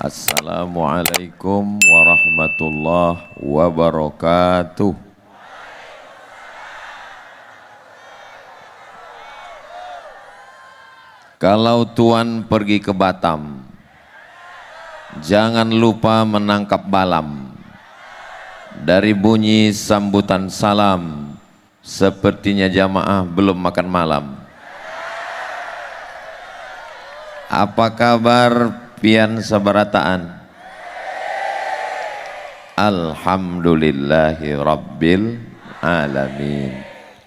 Assalamualaikum warahmatullahi wabarakatuh. Kalau Tuan pergi ke Batam, jangan lupa menangkap balam. Dari bunyi sambutan salam, sepertinya jamaah belum makan malam. Apa kabar pian sabarataan? Alhamdulillahi rabbil alamin.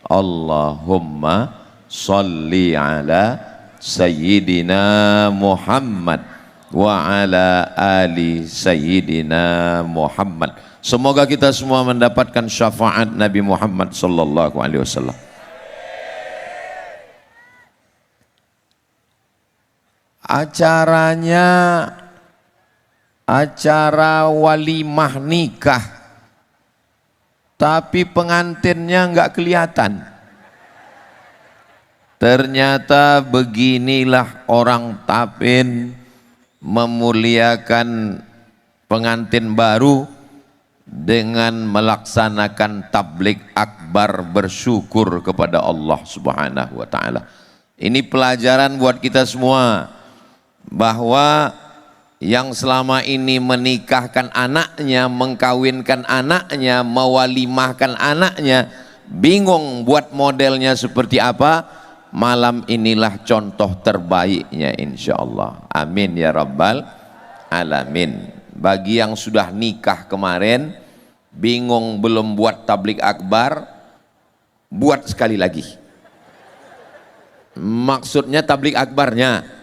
Allahumma salli ala Sayyidina Muhammad wa ala ali Sayyidina Muhammad. Semoga kita semua mendapatkan syafaat Nabi Muhammad sallallahu alaihi wasallam. Acaranya acara walimah nikah, tapi pengantinnya nggak kelihatan. Ternyata beginilah orang Tapin memuliakan pengantin baru dengan melaksanakan tablik akbar, bersyukur kepada Allah Subhanahu wa taala. Ini pelajaran buat kita semua, bahwa yang selama ini menikahkan anaknya, mengkawinkan anaknya, mewalimahkan anaknya, bingung buat modelnya seperti apa. Malam inilah contoh terbaiknya insyaallah. Amin ya rabbal alamin. Bagi yang sudah nikah kemarin, bingung belum buat tablik akbar, buat sekali lagi. Maksudnya tablik akbarnya.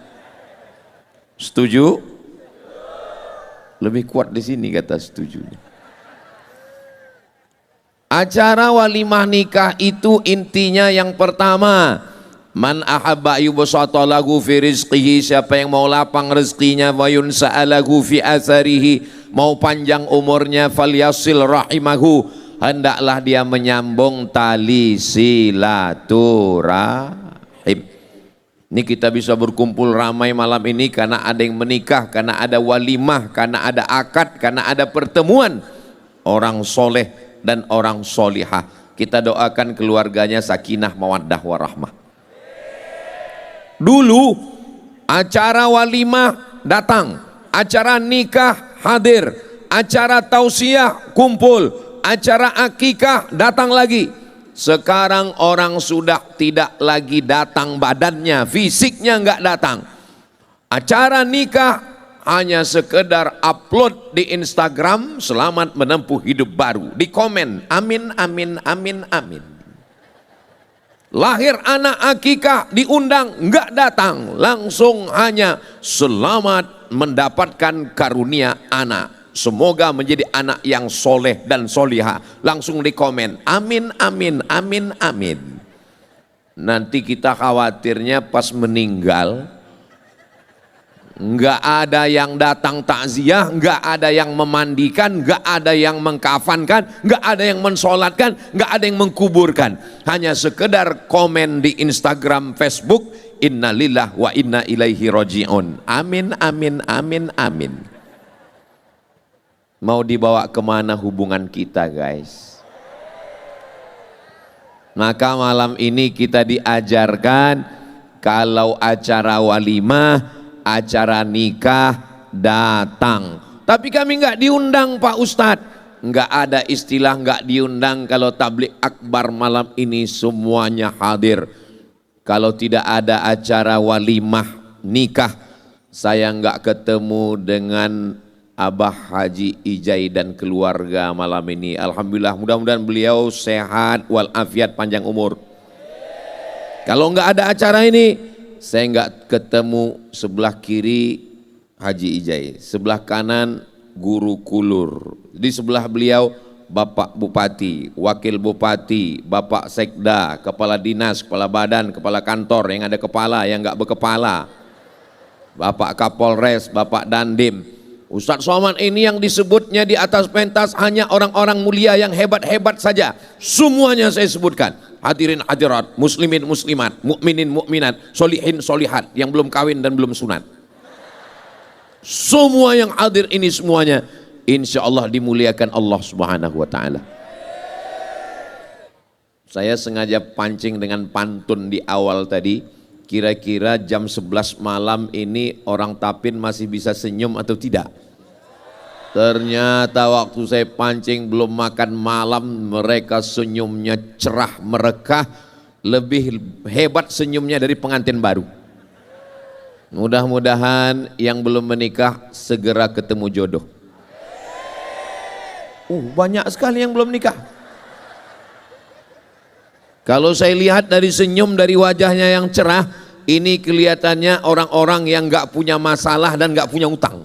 Setuju? Lebih kuat di sini kata setuju. Acara walimah nikah itu intinya yang pertama, man ahabba yubsata lahu fi rizqihi, siapa yang mau lapang rezekinya, wa yunsa'alahu fi atharihi, mau panjang umurnya, falyasil rahimahu, hendaklah dia menyambung tali silaturahim. Ini kita bisa berkumpul ramai malam ini karena ada yang menikah, karena ada walimah, karena ada akad, karena ada pertemuan orang soleh dan orang solihah. Kita doakan keluarganya sakinah mawaddah warahmah. Dulu acara walimah datang, acara nikah hadir, acara tausiah kumpul, acara akikah datang lagi. Sekarang orang sudah tidak lagi datang badannya, fisiknya nggak datang. Acara nikah hanya sekedar upload di Instagram, selamat menempuh hidup baru, di komen amin amin amin amin. Lahir anak akikah diundang nggak datang, langsung hanya selamat mendapatkan karunia anak. Semoga menjadi anak yang soleh dan solihah. Langsung di komen amin amin amin amin. Nanti kita khawatirnya pas meninggal nggak ada yang datang takziah, nggak ada yang memandikan, nggak ada yang mengkafankan, nggak ada yang mensolatkan, nggak ada yang mengkuburkan. Hanya sekedar komen di Instagram, Facebook, innalillah wa inna ilaihi roji'un. Amin amin amin amin. Mau dibawa kemana hubungan kita guys? Maka malam ini kita diajarkan, kalau acara walimah, acara nikah datang. Tapi kami nggak diundang Pak Ustadz. Nggak ada istilah nggak diundang. Kalau tablik akbar malam ini semuanya hadir. Kalau tidak ada acara walimah nikah, saya nggak ketemu dengan Abah Haji Ijai dan keluarga malam ini. Alhamdulillah, mudah-mudahan beliau sehat walafiat, panjang umur. Kalau nggak ada acara ini, saya nggak ketemu sebelah kiri Haji Ijai, sebelah kanan Guru Kulur, di sebelah beliau Bapak Bupati, Wakil Bupati, Bapak Sekda, Kepala Dinas, Kepala Badan, Kepala Kantor, yang ada kepala, yang nggak berkepala, Bapak Kapolres, Bapak Dandim. Ustadz Somad ini yang disebutnya di atas pentas hanya orang-orang mulia yang hebat-hebat saja. Semuanya saya sebutkan. Hadirin hadirat, muslimin muslimat, mukminin mukminat, solihin solihat, yang belum kawin dan belum sunat. Semua yang hadir ini semuanya insya Allah dimuliakan Allah Subhanahu wa ta'ala. Saya sengaja pancing dengan pantun di awal tadi. Kira-kira jam 11 malam ini orang Tapin masih bisa senyum atau tidak? Ternyata waktu saya pancing belum makan malam, mereka senyumnya cerah merekah. Lebih hebat senyumnya dari pengantin baru. Mudah-mudahan yang belum menikah segera ketemu jodoh. Banyak sekali yang belum nikah. Kalau saya lihat dari senyum, dari wajahnya yang cerah, ini kelihatannya orang-orang yang gak punya masalah dan gak punya utang.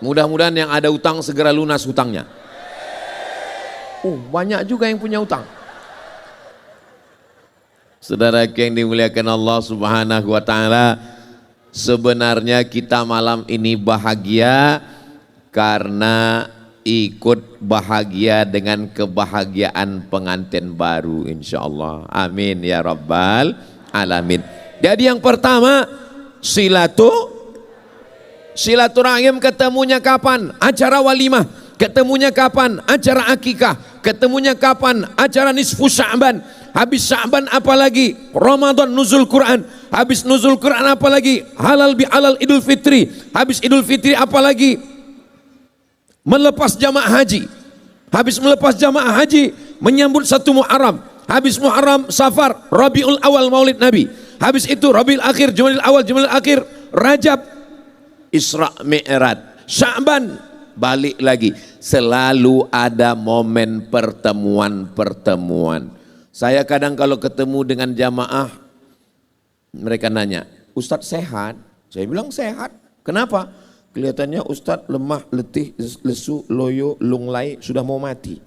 Mudah-mudahan yang ada utang segera lunas hutangnya. Banyak juga yang punya utang. Saudara yang dimuliakan Allah Subhanahu wa ta'ala, sebenarnya kita malam ini bahagia karena ikut bahagia dengan kebahagiaan pengantin baru insyaallah. Amin ya rabbal alamin. Jadi yang pertama silaturahim, ketemunya kapan? Acara walimah. Ketemunya kapan? Acara akikah. Ketemunya kapan? Acara nisfu Sya'ban. Habis Sya'ban apa lagi? Ramadan, nuzul Quran. Habis nuzul Quran apa lagi? Halal bihalal Idul Fitri. Habis Idul Fitri apa lagi? Melepas jamaah haji. Habis melepas jamaah haji, menyambut 1 Muharram. Habis Muharram, Safar, Rabiul Awal Maulid Nabi. Habis itu Rabiul Akhir, Jumadil Awal, Jumadil Akhir, Rajab, Isra Mi'raj. Sya'ban balik lagi. Selalu ada momen pertemuan-pertemuan. Saya kadang kalau ketemu dengan jamaah, mereka nanya, Ustadz sehat? Saya bilang sehat. Kenapa? Kelihatannya Ustadz lemah, letih, lesu, loyo, lunglai, sudah mau mati.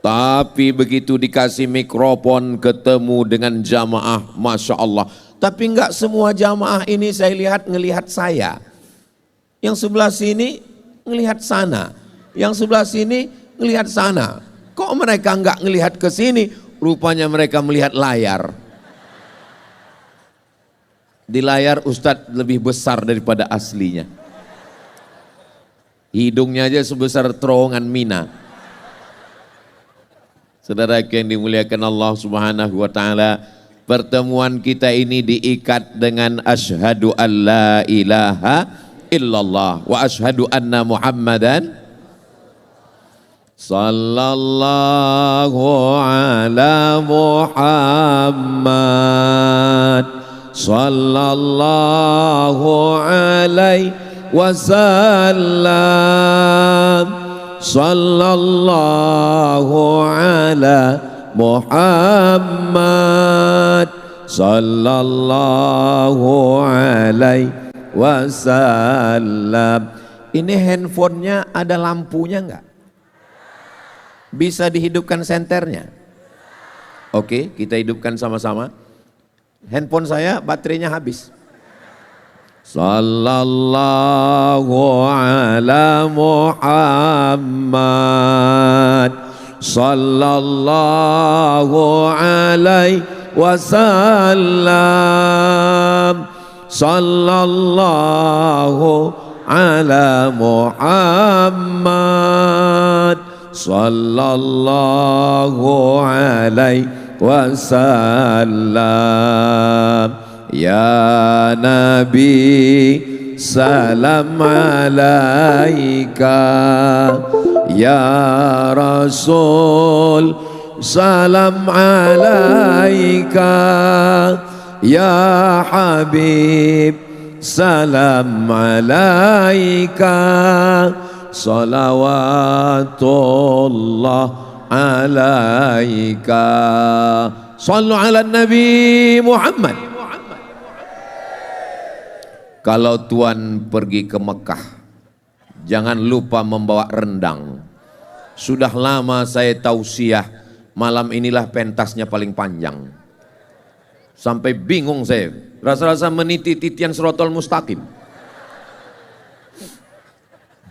Tapi begitu dikasih mikrofon ketemu dengan jamaah, Masya Allah. Tapi enggak semua jamaah ini saya lihat ngelihat saya. Yang sebelah sini ngelihat sana. Yang sebelah sini ngelihat sana. Kok mereka enggak ngelihat ke sini? Rupanya mereka melihat layar. Di layar Ustadz lebih besar daripada aslinya. Hidungnya aja sebesar terowongan Mina. Saudara yang dimuliakan Allah Subhanahu wa ta'ala, pertemuan kita ini diikat dengan asyhadu an la ilaha illallah wa asyhadu anna Muhammadan sallallahu ala Muhammad sallallahu alaihi wasallam sallallahu ala Muhammad sallallahu alaihi wasallam. Ini handphonenya ada lampunya enggak? Bisa dihidupkan senternya? Oke, kita hidupkan sama-sama. Handphone saya baterainya habis. Sallallahu ala Muhammad sallallahu alaihi wasallam sallallahu ala Muhammad sallallahu alaihi wasallam. Ya Nabi salam alaika, ya Rasul salam alaika, ya Habib salam alaika, salawatullah alaika. Sallu ala Nabi Muhammad. Kalau Tuan pergi ke Mekah, jangan lupa membawa rendang. Sudah lama saya tausiah, malam inilah pentasnya paling panjang. Sampai bingung saya, rasa-rasa meniti titian Siratal Mustaqim.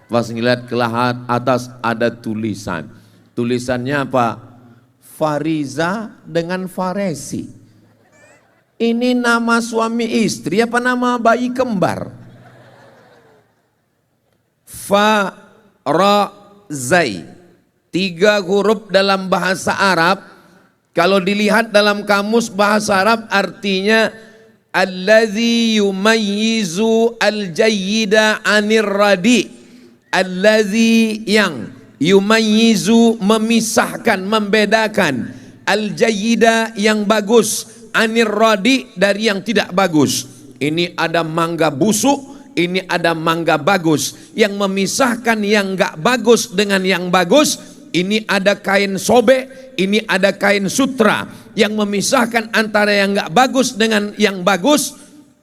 Pas ngeliat ke lahat atas ada tulisan. Tulisannya apa? Fariza dengan Faresi. Ini nama suami istri apa nama bayi kembar? Fa, ra, zai. 3 huruf dalam bahasa Arab. Kalau dilihat dalam kamus bahasa Arab artinya allazi yumayyizu al-jayyida 'anir radi. Allazi yang yumayyizu memisahkan, membedakan, al-jayyida yang bagus, 'anir radi dari yang tidak bagus. Ini ada mangga busuk, ini ada mangga bagus. Yang memisahkan yang enggak bagus dengan yang bagus, ini ada kain sobek, ini ada kain sutra. Yang memisahkan antara yang enggak bagus dengan yang bagus,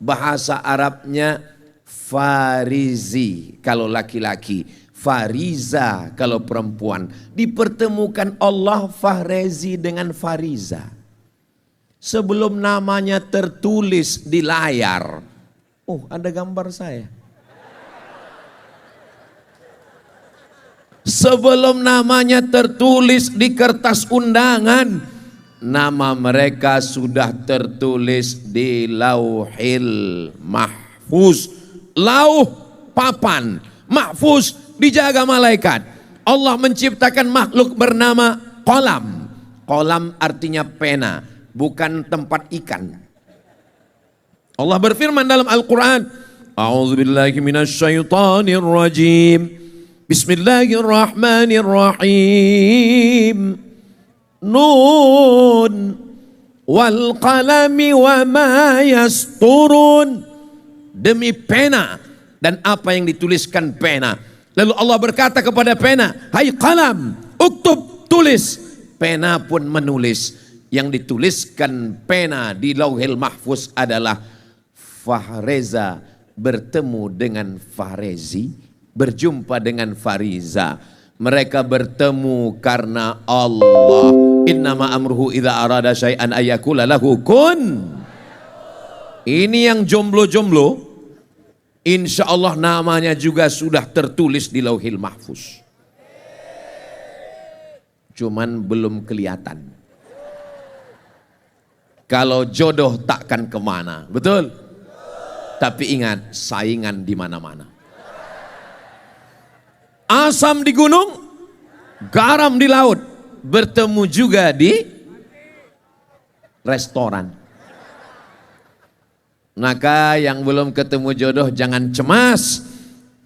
bahasa Arabnya farizi kalau laki-laki, fariza kalau perempuan. Dipertemukan Allah Fahrezi dengan Fariza. Sebelum namanya tertulis di layar, oh ada gambar saya. Sebelum namanya tertulis di kertas undangan, nama mereka sudah tertulis di Lauhil Mahfuz. Lauh papan, mahfuz dijaga malaikat. Allah menciptakan makhluk bernama kolam. Kolam artinya pena, bukan tempat ikan. Allah berfirman dalam Al-Quran, A'udzubillahi minasyaitonir rajim. Bismillahirrahmanirrahim. Nun wal qalami wa ma yasturun. Demi pena dan apa yang dituliskan pena. Lalu Allah berkata kepada pena, hai qalam, uktub, tulis. Pena pun menulis. Yang dituliskan pena di Lauhil Mahfuz adalah Fahreza bertemu dengan Fahrezi, berjumpa dengan Fariza. Mereka bertemu karena Allah. Innama amruhu idza arada syai'an ayyakula lahu kun. Ini yang jomblo-jomblo, insya Allah namanya juga sudah tertulis di Lauhil Mahfuz. Cuman belum kelihatan. Kalau jodoh takkan kemana, betul? Tapi ingat, saingan di mana-mana. Asam di gunung, garam di laut, bertemu juga di restoran. Maka yang belum ketemu jodoh jangan cemas,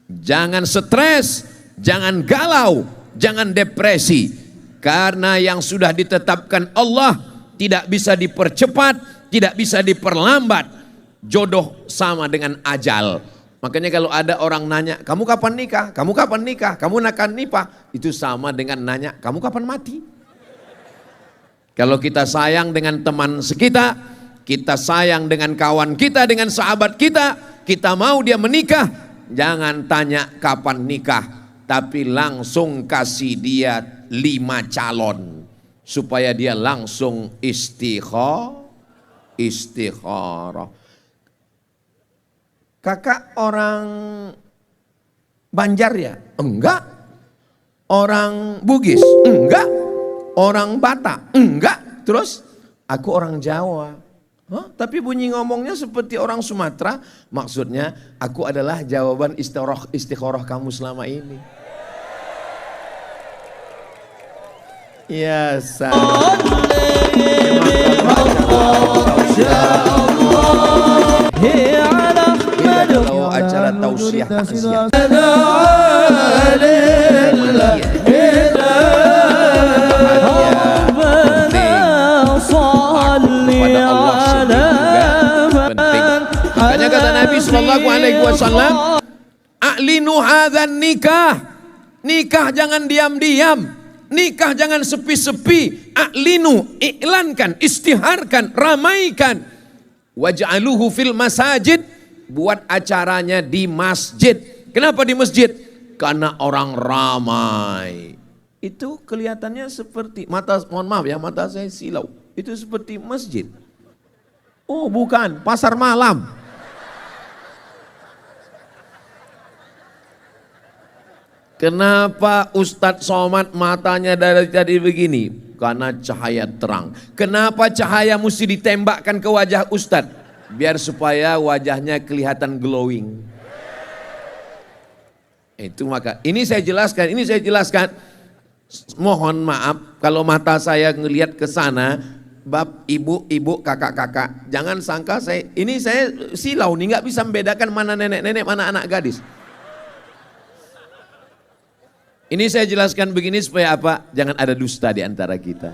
jangan stres, jangan galau, jangan depresi. Karena yang sudah ditetapkan Allah tidak bisa dipercepat, tidak bisa diperlambat. Jodoh sama dengan ajal. Makanya kalau ada orang nanya, kamu kapan nikah? Kamu kapan nikah? Kamu akan nikah? Itu sama dengan nanya, kamu kapan mati? Kalau kita sayang dengan teman sekitar, kita sayang dengan kawan kita, dengan sahabat kita, kita mau dia menikah, jangan tanya kapan nikah, tapi langsung kasih dia 5 calon supaya dia langsung istikharah. Kakak orang Banjar ya? Enggak. Orang Bugis? Enggak. Orang Batak? Enggak. Terus aku orang Jawa. Hah? Tapi bunyi ngomongnya seperti orang Sumatera. Maksudnya aku adalah jawaban istikharah kamu selama ini. Ya salam. Kalau acara tausiah takziah. Makanya kata Nabi sallallahu alaihi wasallam, a'linu hadzal nikah. Nikah jangan diam-diam. Nikah jangan sepi-sepi. A'linu, iklankan, istiharkan, ramaikan. Waj'aluhu fil masajid, buat acaranya di masjid. Kenapa di masjid? Karena orang ramai. Itu kelihatannya seperti mohon maaf ya, mata saya silau. Itu seperti masjid. Oh, bukan, pasar malam. Kenapa Ustadz Somad matanya dari tadi begini? Karena cahaya terang. Kenapa cahaya mesti ditembakkan ke wajah Ustadz? Biar supaya wajahnya kelihatan glowing. Itu maka ini saya jelaskan. Mohon maaf kalau mata saya ngelihat ke sana, bab ibu-ibu, kakak-kakak. Jangan sangka saya silau nih, nggak bisa membedakan mana nenek-nenek, mana anak gadis. Ini saya jelaskan begini supaya apa? Jangan ada dusta di antara kita.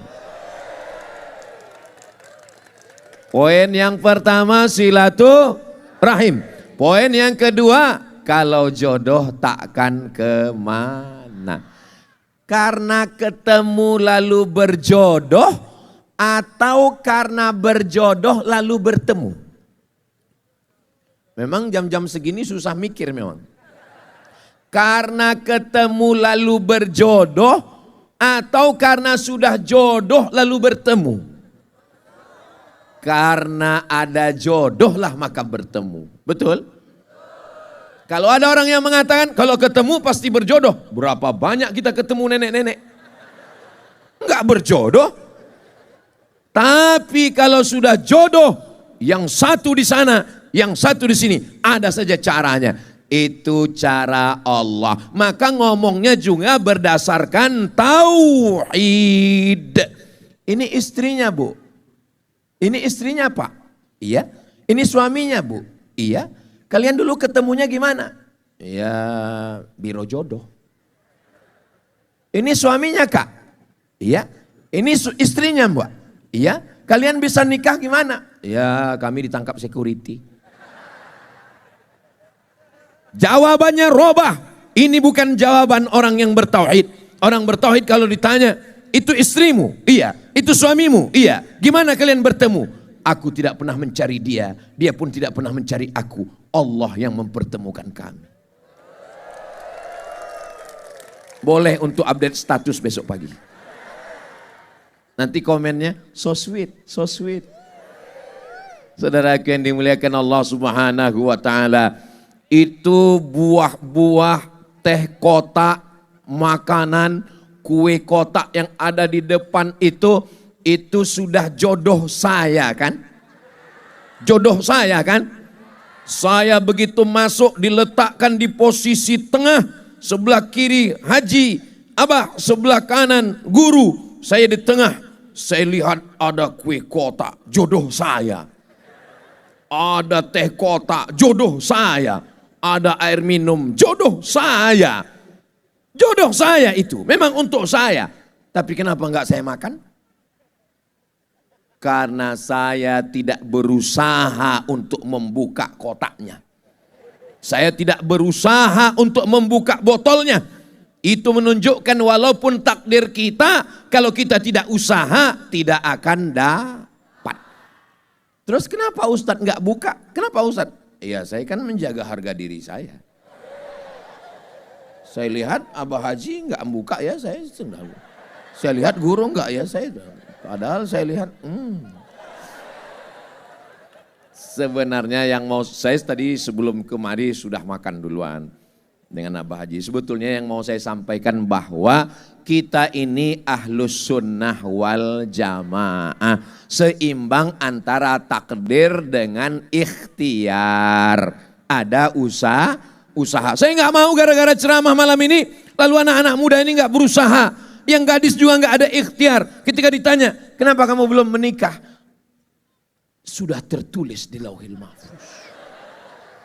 Poin yang pertama silaturahim. Poin yang kedua, kalau jodoh takkan kemana. Karena ketemu lalu berjodoh atau karena berjodoh lalu bertemu. Memang jam-jam segini susah mikir memang. Karena ketemu lalu berjodoh atau karena sudah jodoh lalu bertemu. Karena ada jodoh lah maka bertemu. Betul? Kalau ada orang yang mengatakan kalau ketemu pasti berjodoh. Berapa banyak kita ketemu nenek-nenek? Enggak berjodoh. Tapi kalau sudah jodoh, yang satu di sana, yang satu di sini, ada saja caranya. Itu cara Allah. Maka ngomongnya juga berdasarkan tauhid. Ini istrinya, Bu. Ini istrinya, Pak. Iya. Ini suaminya, Bu. Iya. Kalian dulu ketemunya gimana? Ya, biro jodoh. Ini suaminya, Kak. Iya. Ini istrinya, Mbak. Iya. Kalian bisa nikah gimana? Ya, kami ditangkap security. Jawabannya robah. Ini bukan jawaban orang yang bertauhid. Orang bertauhid kalau ditanya, itu istrimu? Iya. Itu suamimu? Iya. Gimana kalian bertemu? Aku tidak pernah mencari dia. Dia pun tidak pernah mencari aku. Allah yang mempertemukan kami. Boleh untuk update status besok pagi. Nanti komennya, so sweet, so sweet. Saudaraku yang dimuliakan Allah Subhanahu wa ta'ala. Itu buah-buah, teh kotak, makanan, kue kotak yang ada di depan itu sudah jodoh saya kan? Jodoh saya kan? Saya begitu masuk diletakkan di posisi tengah, sebelah kiri haji, abah sebelah kanan guru, saya di tengah. Saya lihat ada kue kotak, jodoh saya. Ada teh kotak, jodoh saya. Ada air minum, jodoh saya. Jodoh saya itu, memang untuk saya. Tapi kenapa enggak saya makan? Karena saya tidak berusaha untuk membuka kotaknya. Saya tidak berusaha untuk membuka botolnya. Itu menunjukkan walaupun takdir kita, kalau kita tidak usaha, tidak akan dapat. Terus kenapa Ustadz nggak buka? Kenapa Ustadz? Ya saya kan menjaga harga diri saya. Saya lihat Abah Haji nggak buka ya, saya sedang. Saya lihat guru nggak ya, saya. Padahal saya lihat, sebenarnya yang mau saya tadi sebelum kemari sudah makan duluan dengan Abah Haji. Sebetulnya yang mau saya sampaikan bahwa kita ini ahlus sunnah wal jamaah. Seimbang antara takdir dengan ikhtiar. Ada usaha. Saya nggak mau gara-gara ceramah malam ini, lalu anak-anak muda ini nggak berusaha. Yang gadis juga nggak ada ikhtiar. Ketika ditanya, kenapa kamu belum menikah? Sudah tertulis di Lauhil Mahfuz.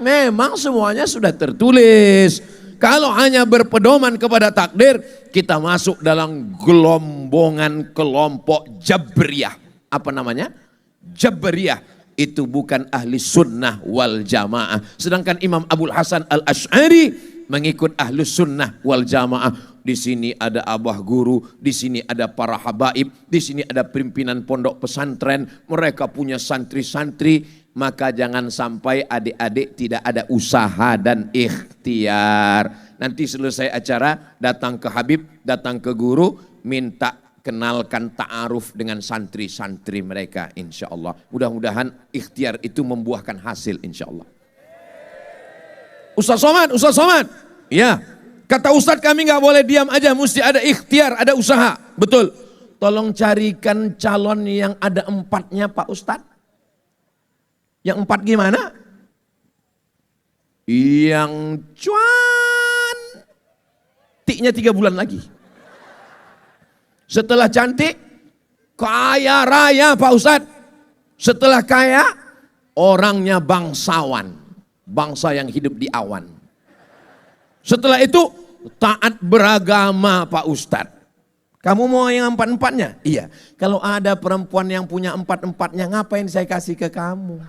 Memang semuanya sudah tertulis. Kalau hanya berpedoman kepada takdir, kita masuk dalam gelombongan kelompok Jabriyah. Apa namanya? Jabriyah. Itu bukan ahli sunnah wal jamaah. Sedangkan Imam Abul Hasan al-Ash'ari mengikut ahli sunnah wal jamaah. Di sini ada abah guru, di sini ada para habaib, di sini ada pimpinan pondok pesantren. Mereka punya santri-santri, maka jangan sampai adik-adik tidak ada usaha dan ikhtiar. Nanti selesai acara, datang ke Habib, datang ke guru, minta kenalkan ta'aruf dengan santri-santri mereka insya Allah. Mudah-mudahan ikhtiar itu membuahkan hasil insya Allah. Ustaz Somad, ya. Kata Ustadz kami nggak boleh diam aja, mesti ada ikhtiar, ada usaha. Betul. Tolong carikan calon yang ada 4-nya Pak Ustadz. Yang 4 gimana? Yang cuan. Tiknya 3 bulan lagi. Setelah cantik, kaya raya Pak Ustadz. Setelah kaya, orangnya bangsawan. Bangsa yang hidup di awan. Setelah itu, taat beragama Pak Ustadz. Kamu mau yang 4-4-nya? Iya. Kalau ada perempuan yang punya 4-4-nya, ngapain saya kasih ke kamu?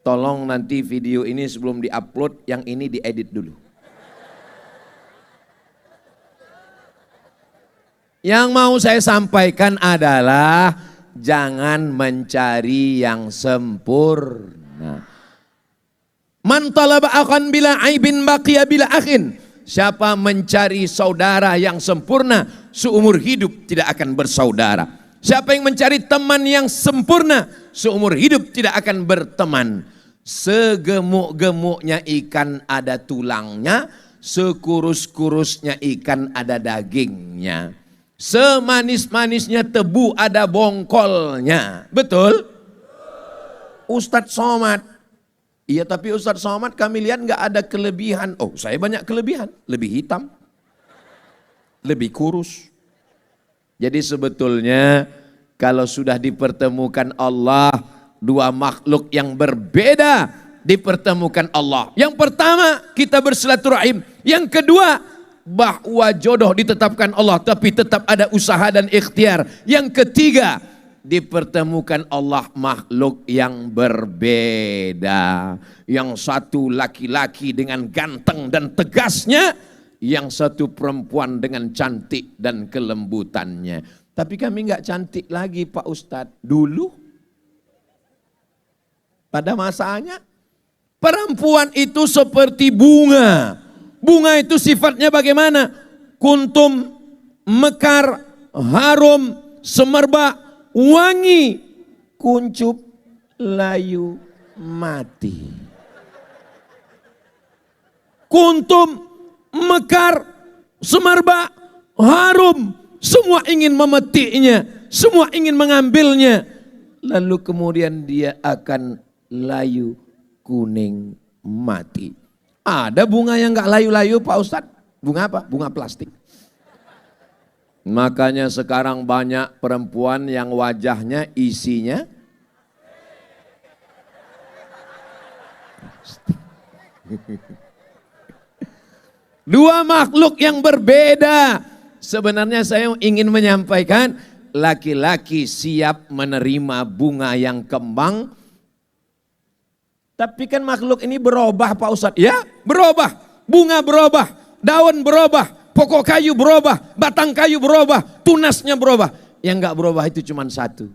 Tolong nanti video ini sebelum diupload, yang ini diedit dulu. Yang mau saya sampaikan adalah jangan mencari yang sempurna. Man talaba akhan bila aibin baqiya bila akhin. Siapa mencari saudara yang sempurna, seumur hidup tidak akan bersaudara. Siapa yang mencari teman yang sempurna, seumur hidup tidak akan berteman. Segemuk-gemuknya ikan ada tulangnya, sekurus-kurusnya ikan ada dagingnya. Semanis-manisnya tebu ada bongkolnya. Betul? Ustadz Somad. Iya, tapi Ustadz Somad kami lihat nggak ada kelebihan. Oh, saya banyak kelebihan. Lebih hitam. Lebih kurus. Jadi sebetulnya kalau sudah dipertemukan Allah, 2 makhluk yang berbeda dipertemukan Allah. Yang pertama, kita bersilaturahim. Yang kedua, bahwa jodoh ditetapkan Allah, tapi tetap ada usaha dan ikhtiar. Yang ketiga, dipertemukan Allah makhluk yang berbeda. Yang satu laki-laki dengan ganteng dan tegasnya, yang satu perempuan dengan cantik dan kelembutannya. Tapi kami nggak cantik lagi Pak Ustadz. Dulu pada masanya perempuan itu seperti bunga. Bunga itu sifatnya bagaimana? Kuntum, mekar, harum, semerbak, wangi, kuncup, layu, mati. Kuntum, mekar, semerbak, harum, semua ingin memetiknya, semua ingin mengambilnya. Lalu kemudian dia akan layu, kuning, mati. Ada bunga yang gak layu-layu Pak Ustadz? Bunga apa? Bunga plastik. Makanya sekarang banyak perempuan yang wajahnya isinya dua makhluk yang berbeda. Sebenarnya saya ingin menyampaikan laki-laki siap menerima bunga yang kembang. Tapi kan makhluk ini berubah Pak Ustadz. Ya berubah, bunga berubah, daun berubah, pokok kayu berubah, batang kayu berubah, tunasnya berubah. Yang gak berubah itu cuma satu,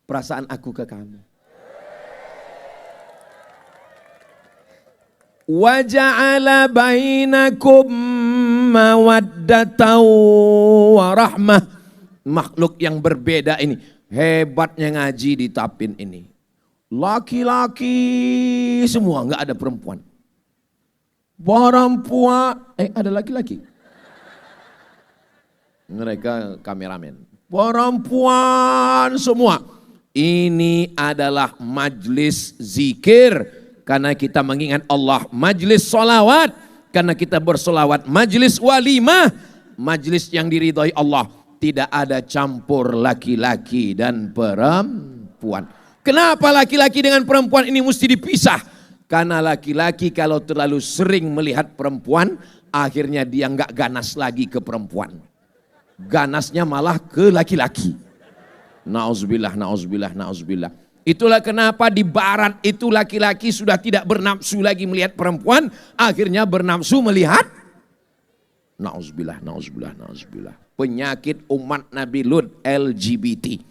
perasaan aku ke kamu. Wa ja'ala bainakum mawaddatan wa rahmah. Makhluk yang berbeda ini, hebatnya ngaji di Tapin ini. Laki-laki semua, nggak ada perempuan. Perempuan, ada laki-laki. Mereka kameramen. Perempuan semua. Ini adalah majlis zikir. Karena kita mengingat Allah. Majlis solawat. Karena kita bersolawat. Majlis walimah. Majlis yang diridhoi Allah. Tidak ada campur laki-laki dan perempuan. Kenapa laki-laki dengan perempuan ini mesti dipisah? Karena laki-laki kalau terlalu sering melihat perempuan, akhirnya dia nggak ganas lagi ke perempuan. Ganasnya malah ke laki-laki. Nauzubillah, nauzubillah, nauzubillah. Itulah kenapa di barat itu laki-laki sudah tidak bernafsu lagi melihat perempuan, akhirnya bernafsu melihat. Nauzubillah, nauzubillah, nauzubillah. Penyakit umat Nabi Lut, LGBT.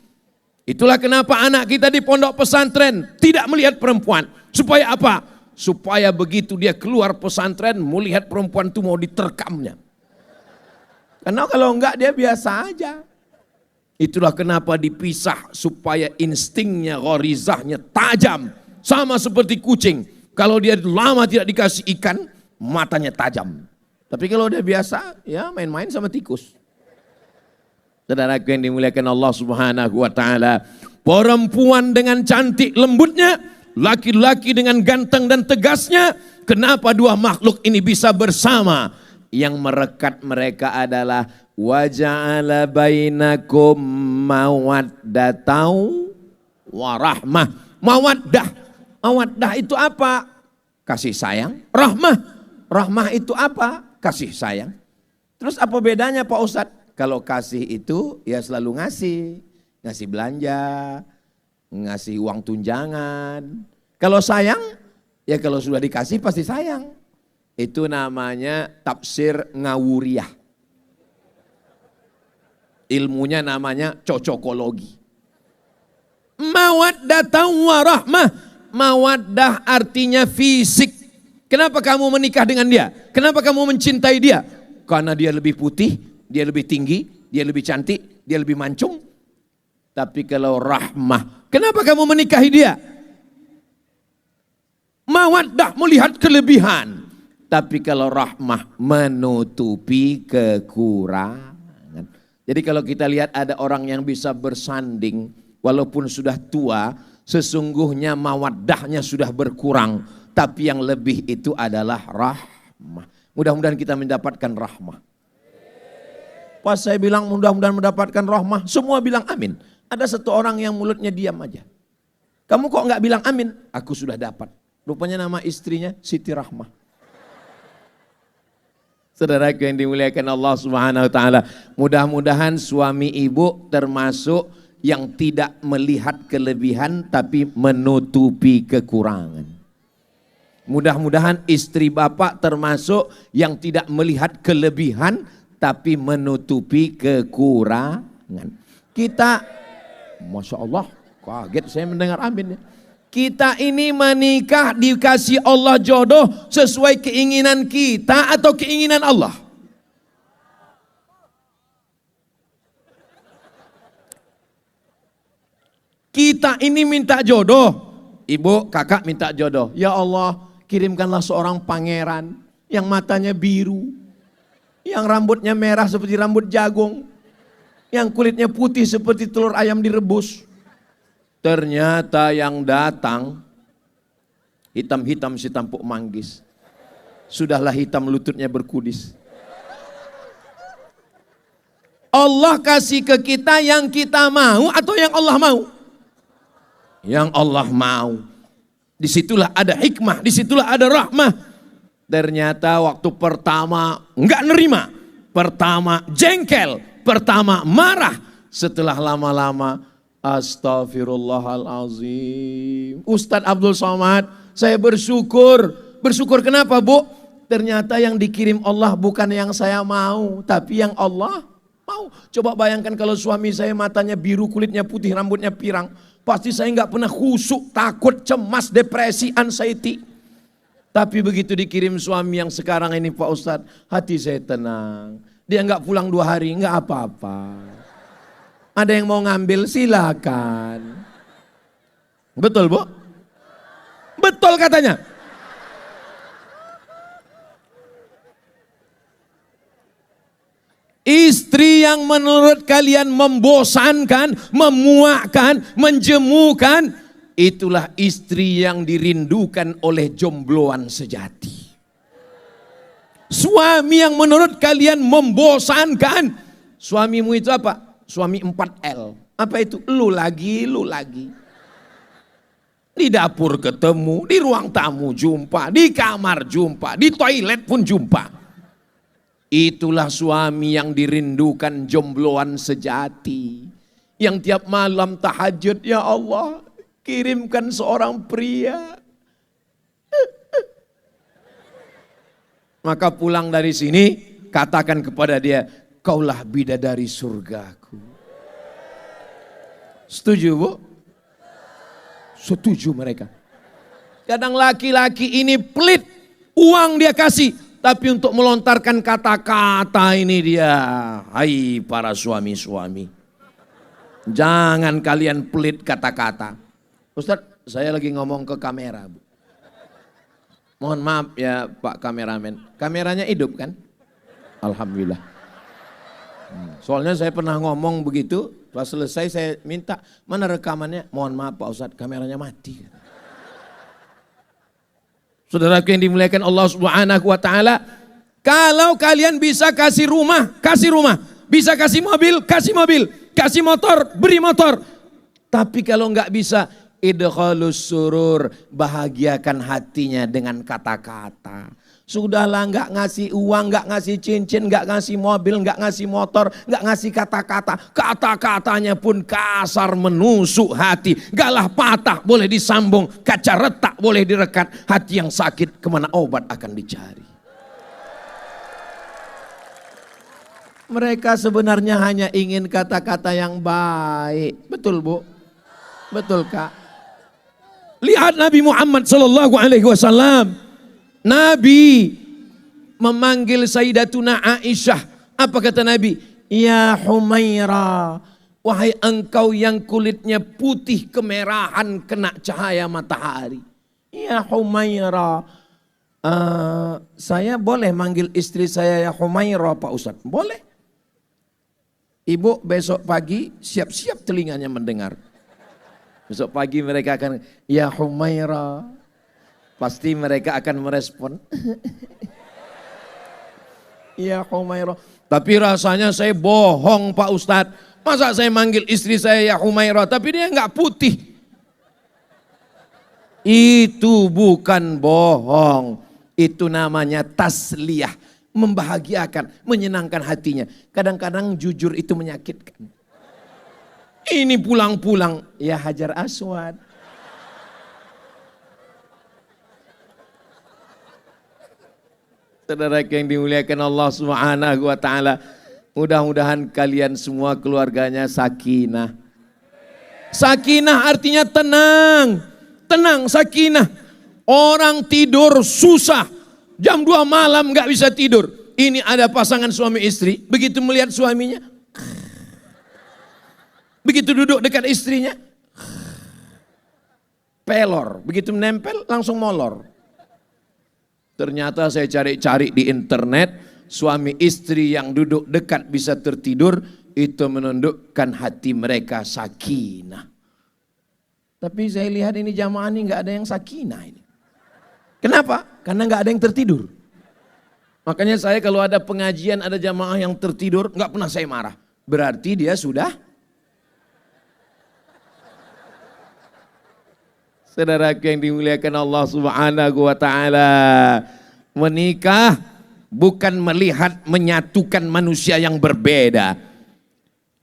Itulah kenapa anak kita di pondok pesantren tidak melihat perempuan. Supaya apa? Supaya begitu dia keluar pesantren, melihat perempuan itu mau diterkamnya. Karena kalau enggak dia biasa aja. Itulah kenapa dipisah, supaya instingnya, ghorizahnya tajam. Sama seperti kucing. Kalau dia lama tidak dikasih ikan, matanya tajam. Tapi kalau udah biasa, ya main-main sama tikus. Saudaraku yang dimuliakan Allah Subhanahu wa taala, perempuan dengan cantik lembutnya, laki-laki dengan ganteng dan tegasnya, kenapa dua makhluk ini bisa bersama? Yang merekat mereka adalah waja'ala bainakum mawaddatan warahmah. Mawaddah. Mawaddah itu apa? Kasih sayang. Rahmah. Rahmah itu apa? Kasih sayang. Terus apa bedanya Pak Ustadz? Kalau kasih itu ya selalu ngasih. Ngasih belanja, ngasih uang tunjangan. Kalau sayang, ya kalau sudah dikasih pasti sayang. Itu namanya tafsir ngawuriyah. Ilmunya namanya cocokologi. Mawaddatan warahmah. Mawaddah artinya fisik. Kenapa kamu menikah dengan dia? Kenapa kamu mencintai dia? Karena dia lebih putih, dia lebih tinggi, dia lebih cantik, dia lebih mancung. Tapi kalau rahmah, kenapa kamu menikahi dia? Mawaddah melihat kelebihan. Tapi kalau rahmah menutupi kekurangan. Jadi kalau kita lihat ada orang yang bisa bersanding walaupun sudah tua, sesungguhnya mawaddahnya sudah berkurang. Tapi yang lebih itu adalah rahmah. Mudah-mudahan kita mendapatkan rahmah. Pas saya bilang mudah-mudahan mendapatkan rahmah, semua bilang amin. Ada satu orang yang mulutnya diam aja. Kamu kok nggak bilang amin? Aku sudah dapat. Rupanya nama istrinya Siti Rahmah. Saudaraku yang dimuliakan Allah Subhanahu wa taala, mudah-mudahan suami ibu termasuk yang tidak melihat kelebihan tapi menutupi kekurangan. Mudah-mudahan istri bapak termasuk yang tidak melihat kelebihan tapi menutupi kekurangan. Kita, Masya Allah, kaget saya mendengar amin ya. Kita ini menikah dikasih Allah jodoh sesuai keinginan kita atau keinginan Allah? Kita ini minta jodoh, ibu, kakak minta jodoh. Ya Allah, kirimkanlah seorang pangeran yang matanya biru, yang rambutnya merah seperti rambut jagung, yang kulitnya putih seperti telur ayam direbus. Ternyata yang datang hitam-hitam si tampuk manggis. Sudahlah hitam lututnya berkudis. Allah kasih ke kita yang kita mau atau yang Allah mau? Yang Allah mau. Disitulah ada hikmah, disitulah ada rahmah. Ternyata waktu pertama enggak nerima. Pertama jengkel, pertama marah. Setelah lama-lama Astaghfirullahalazim. Ustadz Abdul Somad, saya bersyukur. Bersyukur kenapa bu? Ternyata yang dikirim Allah bukan yang saya mau, tapi yang Allah mau. Coba bayangkan kalau suami saya matanya biru, kulitnya putih, rambutnya pirang. Pasti saya nggak pernah khusyuk, takut, cemas, depresi, anxiety. Tapi begitu dikirim suami yang sekarang ini Pak Ustadz, hati saya tenang. Dia nggak pulang 2 hari, nggak apa-apa. Ada yang mau ngambil silakan. Betul bu? Betul katanya. Istri yang menurut kalian membosankan, memuakkan, menjemukan, itulah istri yang dirindukan oleh jombloan sejati. Suami yang menurut kalian membosankan, suamimu itu apa? Suami 4L. Apa itu? Lu lagi, lu lagi. Di dapur ketemu, di ruang tamu jumpa, di kamar jumpa, di toilet pun jumpa. Itulah suami yang dirindukan jombloan sejati. Yang tiap malam tahajud, ya Allah, kirimkan seorang pria. Maka pulang dari sini, katakan kepada dia, kaulah bidadari surgaku. Setuju bu? Setuju mereka. Kadang laki-laki ini pelit, uang dia kasih. Tapi untuk melontarkan kata-kata ini dia, hai para suami-suami. Jangan kalian pelit kata-kata. Ustadz, saya lagi ngomong ke kamera bu. Mohon maaf ya Pak kameramen. Kameranya hidup kan? Alhamdulillah. Soalnya saya pernah ngomong begitu, pas selesai saya minta, mana rekamannya? Mohon maaf Pak Ustadz, kameranya mati. Saudaraku yang dimuliakan Allah Subhanahu wa taala, kalau kalian bisa kasih rumah, kasih rumah. Bisa kasih mobil, kasih mobil. Kasih motor, beri motor. Tapi kalau enggak bisa, idkhalus surur, bahagiakan hatinya dengan kata-kata. Sudahlah, enggak ngasih uang, enggak ngasih cincin, enggak ngasih mobil, enggak ngasih motor, enggak ngasih kata-kata. Kata-katanya pun kasar, menusuk hati. Galah patah boleh disambung, kaca retak boleh direkat. Hati yang sakit kemana obat akan dicari. Mereka sebenarnya hanya ingin kata-kata yang baik. Betul Bu? Betul Kak? Lihat Nabi Muhammad sallallahu alaihi wasallam. Nabi memanggil Sayyidatuna Aisyah. Apa kata Nabi? Ya Humaira, wahai engkau yang kulitnya putih kemerahan kena cahaya matahari. Ya Humaira, saya boleh manggil istri saya ya Humaira Pak Ustadz? Boleh. Ibu besok pagi siap-siap telinganya mendengar. Besok pagi mereka akan ya Humaira. Pasti mereka akan merespon. Ya Humaira. Tapi rasanya saya bohong Pak Ustadz. Masa saya manggil istri saya ya Humaira tapi dia enggak putih. Itu bukan bohong. Itu namanya tasliyah. Membahagiakan, menyenangkan hatinya. Kadang-kadang jujur itu menyakitkan. Ini pulang-pulang ya Hajar Aswad. Saudara yang dimuliakan Allah Subhanahu wa taala, mudah-mudahan kalian semua keluarganya sakinah. Sakinah artinya tenang. Tenang, sakinah. Orang tidur susah. Jam 2 malam enggak bisa tidur. Ini ada pasangan suami istri, begitu melihat suaminya, begitu duduk dekat istrinya, pelor. Begitu menempel langsung molor. Ternyata saya cari-cari di internet, suami istri yang duduk dekat bisa tertidur, itu menundukkan hati mereka sakinah. Tapi saya lihat ini jamaah ini nggak ada yang sakinah ini. Kenapa? Karena nggak ada yang tertidur. Makanya saya kalau ada pengajian, ada jamaah yang tertidur, nggak pernah saya marah. Berarti dia sudah. Saudara yang dimuliakan Allah Subhanahu wa taala, menikah bukan melihat menyatukan manusia yang berbeda.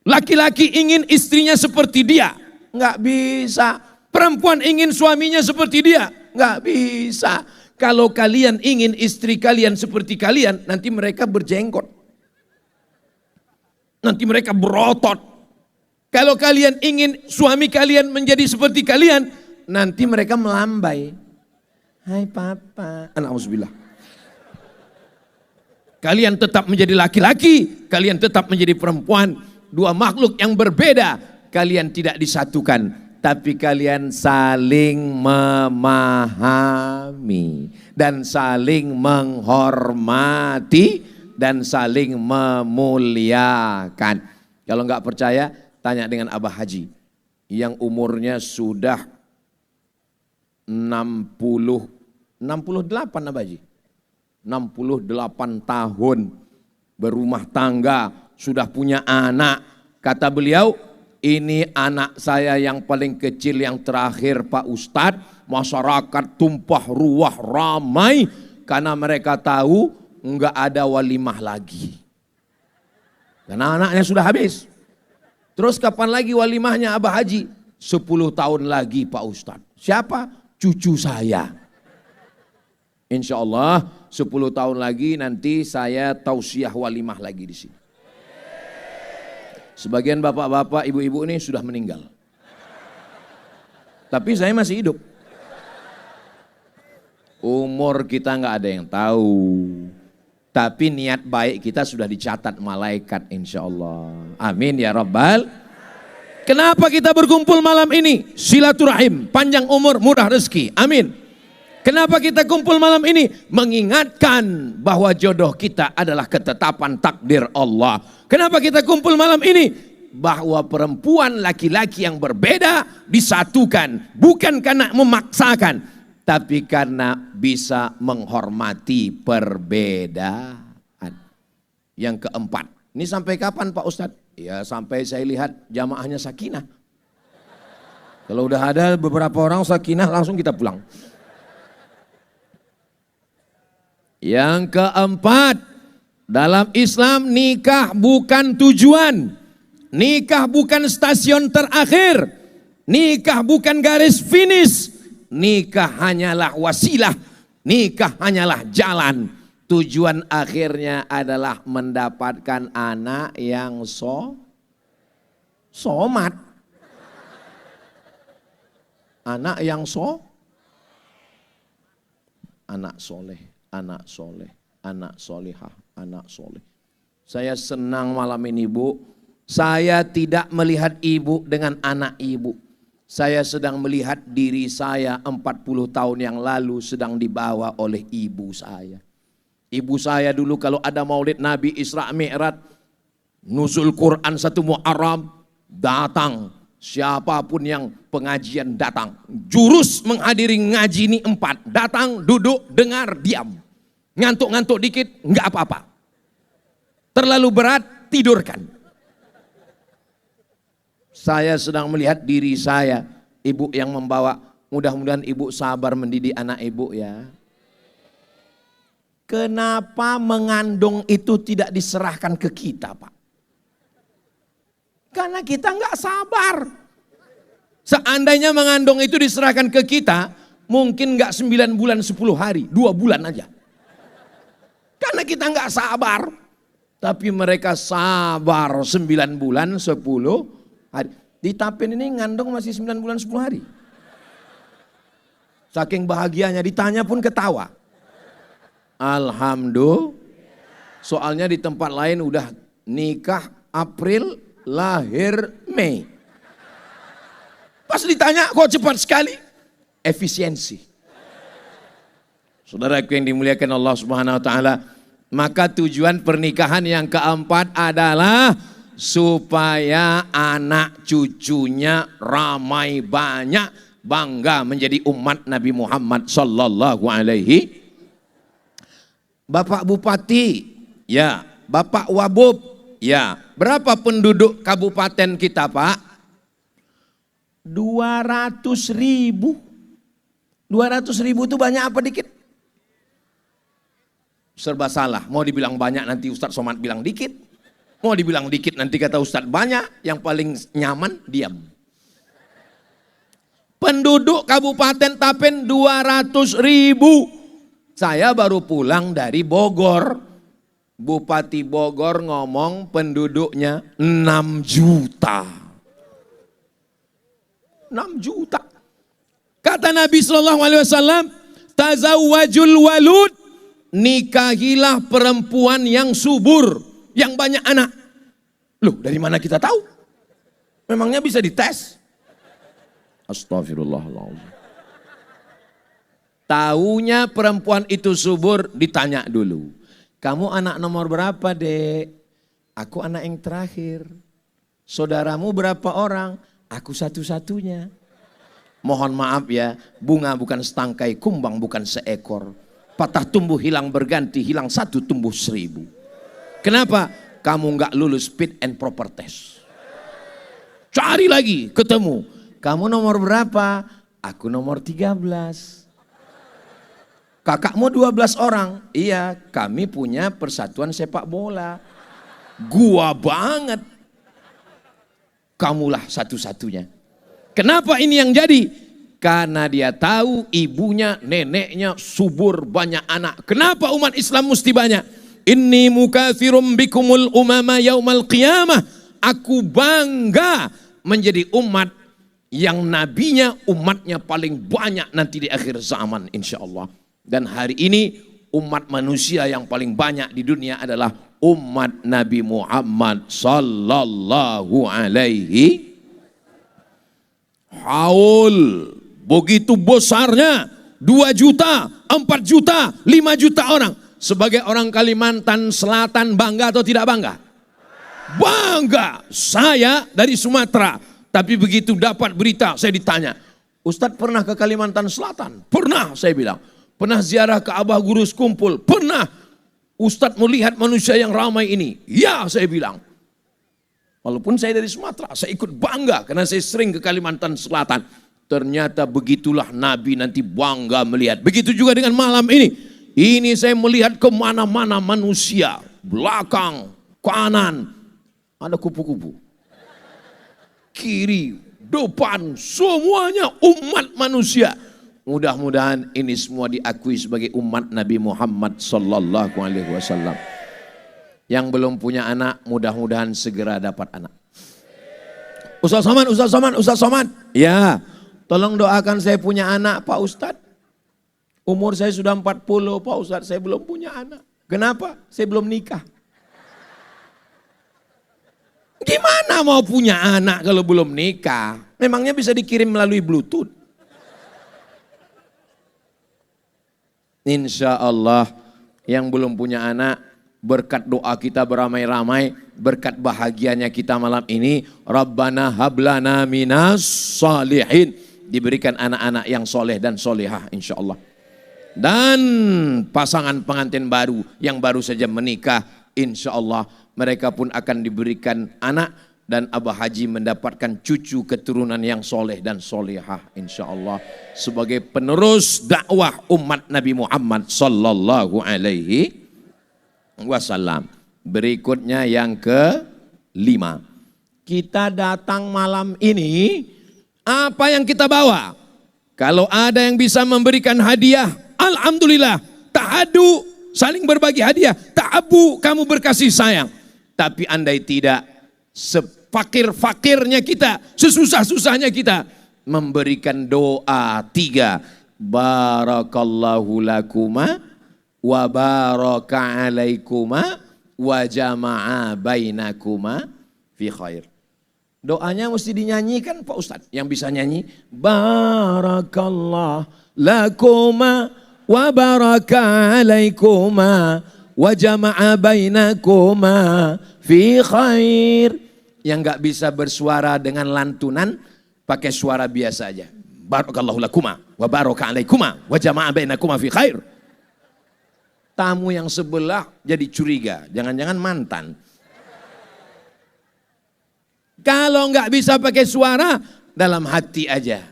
Laki-laki ingin istrinya seperti dia, nggak bisa. Perempuan ingin suaminya seperti dia, nggak bisa. Kalau kalian ingin istri kalian seperti kalian, nanti mereka berjenggot. Nanti mereka berotot. Kalau kalian ingin suami kalian menjadi seperti kalian, nanti mereka melambai. Hai papa. Alhamdulillah. Kalian tetap menjadi laki-laki, kalian tetap menjadi perempuan. Dua makhluk yang berbeda, kalian tidak disatukan. Tapi kalian saling memahami. Dan saling menghormati. Dan saling memuliakan. Kalau nggak percaya, tanya dengan Abah Haji. Yang umurnya sudah 68 Abah Haji. 68 tahun berumah tangga, sudah punya anak. Kata beliau, ini anak saya yang paling kecil yang terakhir Pak Ustadz. Masyarakat tumpah ruah ramai karena mereka tahu enggak ada walimah lagi. Karena anaknya sudah habis. Terus kapan lagi walimahnya Abah Haji? 10 tahun lagi Pak Ustadz. Siapa? Cucu saya. Insya Allah 10 tahun lagi nanti saya tausiah walimah lagi di sini. Sebagian bapak-bapak, ibu-ibu ini sudah meninggal. Tapi saya masih hidup. Umur kita nggak ada yang tahu. Tapi niat baik kita sudah dicatat malaikat insya Allah. Amin ya Rabbal. Kenapa kita berkumpul malam ini? Silaturahim, panjang umur, murah rezeki. Amin. Kenapa kita kumpul malam ini? Mengingatkan bahwa jodoh kita adalah ketetapan takdir Allah. Kenapa kita kumpul malam ini? Bahwa perempuan laki-laki yang berbeda disatukan. Bukan karena memaksakan, tapi karena bisa menghormati perbedaan. Yang keempat, ini sampai kapan Pak Ustadz? Ya sampai saya lihat jamaahnya sakinah. Kalau udah ada beberapa orang sakinah langsung kita pulang. Yang keempat, dalam Islam nikah bukan tujuan. Nikah bukan stasiun terakhir. Nikah bukan garis finish. Nikah hanyalah wasilah. Nikah hanyalah jalan. Tujuan akhirnya adalah mendapatkan anak yang somat. Anak yang anak soleh. Anak soleh, anak solehah, anak soleh. Saya senang malam ini Bu. Saya tidak melihat ibu dengan anak ibu. Saya sedang melihat diri saya 40 tahun yang lalu sedang dibawa oleh ibu saya. Ibu saya dulu kalau ada maulid Nabi Isra Mi'raj, nuzul Quran 1 Muharram, datang. Siapapun yang pengajian datang. Jurus menghadiri ngaji ini 4. Datang, duduk, dengar, diam. Ngantuk-ngantuk dikit, enggak apa-apa. Terlalu berat, tidurkan. Saya sedang melihat diri saya, ibu yang membawa. Mudah-mudahan ibu sabar mendidik anak ibu ya. Kenapa mengandung itu tidak diserahkan ke kita Pak? Karena kita enggak sabar. Seandainya mengandung itu diserahkan ke kita, mungkin enggak 9 bulan 10 hari, 2 bulan aja. Karena kita enggak sabar. Tapi mereka sabar 9 bulan 10 hari. Di Tapin ini ngandung masih 9 bulan 10 hari. Saking bahagianya, ditanya pun ketawa. Alhamdulillah. Soalnya di tempat lain udah nikah April, lahir Mei. Pas ditanya kok cepat sekali? Efisiensi. Saudaraku yang dimuliakan Allah Subhanahu wa taala, maka tujuan pernikahan yang keempat adalah supaya anak cucunya ramai banyak, bangga menjadi umat Nabi Muhammad sallallahu alaihi. Bapak Bupati, ya, Bapak Wabub, ya. Berapa penduduk kabupaten kita, Pak? 200.000. 200.000 itu banyak apa dikit? Serba salah. Mau dibilang banyak nanti Ustadz Somad bilang dikit. Mau dibilang dikit nanti kata Ustadz banyak. Yang paling nyaman diam. Penduduk Kabupaten Tapen 200.000. Saya baru pulang dari Bogor. Bupati Bogor ngomong penduduknya 6 juta. 6 juta. Kata Nabi SAW, tazawwajul walud, nikahilah perempuan yang subur, yang banyak anak. Loh, dari mana kita tahu? Memangnya bisa dites? Astagfirullahaladzim. Taunya perempuan itu subur, ditanya dulu. Kamu anak nomor berapa, Dek? Aku anak yang terakhir. Saudaramu berapa orang? Aku satu-satunya. Mohon maaf ya, bunga bukan setangkai, kumbang bukan seekor. Patah tumbuh hilang berganti, hilang satu tumbuh 1000. Kenapa? Kamu nggak lulus fit and proper test. Cari lagi, ketemu. Kamu nomor berapa? Aku nomor 13. Kakakmu 12 orang. Iya, kami punya persatuan sepak bola. Gua banget. Kamulah satu-satunya. Kenapa ini yang jadi? Karena dia tahu ibunya, neneknya subur banyak anak. Kenapa umat Islam mesti banyak? Inni mukatsirum bikumul umama yaumal qiyamah. Aku bangga menjadi umat yang nabinya umatnya paling banyak nanti di akhir zaman insyaallah. Dan hari ini umat manusia yang paling banyak di dunia adalah umat Nabi Muhammad sallallahu alaihi haul. Begitu besarnya 2 juta, 4 juta, 5 juta orang. Sebagai orang Kalimantan Selatan bangga atau tidak bangga? Bangga. Saya dari Sumatera, tapi begitu dapat berita saya ditanya, Ustadz pernah ke Kalimantan Selatan? Pernah, saya bilang. Pernah ziarah ke Abah Gurus Kumpul? Pernah. Ustadz melihat manusia yang ramai ini? Ya, saya bilang. Walaupun saya dari Sumatera, saya ikut bangga karena saya sering ke Kalimantan Selatan. Ternyata begitulah Nabi nanti bangga melihat. Begitu juga dengan malam ini. Ini saya melihat kemana-mana manusia. Belakang, kanan, ada kupu-kupu. Kiri, depan, semuanya umat manusia. Mudah-mudahan ini semua diakui sebagai umat Nabi Muhammad sallallahu alaihi wasallam. Yang belum punya anak, mudah-mudahan segera dapat anak. Ustaz Somad. Ya, tolong doakan saya punya anak Pak Ustadz. Umur saya sudah 40 Pak Ustadz, saya belum punya anak. Kenapa? Saya belum nikah. Gimana mau punya anak kalau belum nikah? Memangnya bisa dikirim melalui Bluetooth? Insya Allah yang belum punya anak, berkat doa kita beramai-ramai, berkat bahagianya kita malam ini, Rabbana hablana minas salihin, diberikan anak-anak yang soleh dan solehah insya Allah. Dan pasangan pengantin baru yang baru saja menikah, insya Allah mereka pun akan diberikan anak dan Abah Haji mendapatkan cucu keturunan yang soleh dan solehah insya Allah sebagai penerus dakwah umat Nabi Muhammad sallallahu alaihi wasallam. Berikutnya yang ke-5. Kita datang malam ini, apa yang kita bawa? Kalau ada yang bisa memberikan hadiah, alhamdulillah. Ta'adu, saling berbagi hadiah. Ta'abu, kamu berkasih sayang. Tapi andai tidak, sefakir-fakirnya kita, sesusah-susahnya kita, memberikan doa 3. Barakallahu lakuma wa baraka alaikuma wa jama'a bainakuma fi khair. Doanya mesti dinyanyikan Pak Ustadz. Yang bisa nyanyi, barakallah lakuma wa baraka alaikuma wa jama'a bainakuma fi khair. Yang gak bisa bersuara dengan lantunan, pakai suara biasa aja. Barakallahu lakuma wa baraka alaikuma wa jama'a bainakuma fi khair. Tamu yang sebelah jadi curiga, jangan-jangan mantan. Kalau nggak bisa pakai suara, dalam hati aja.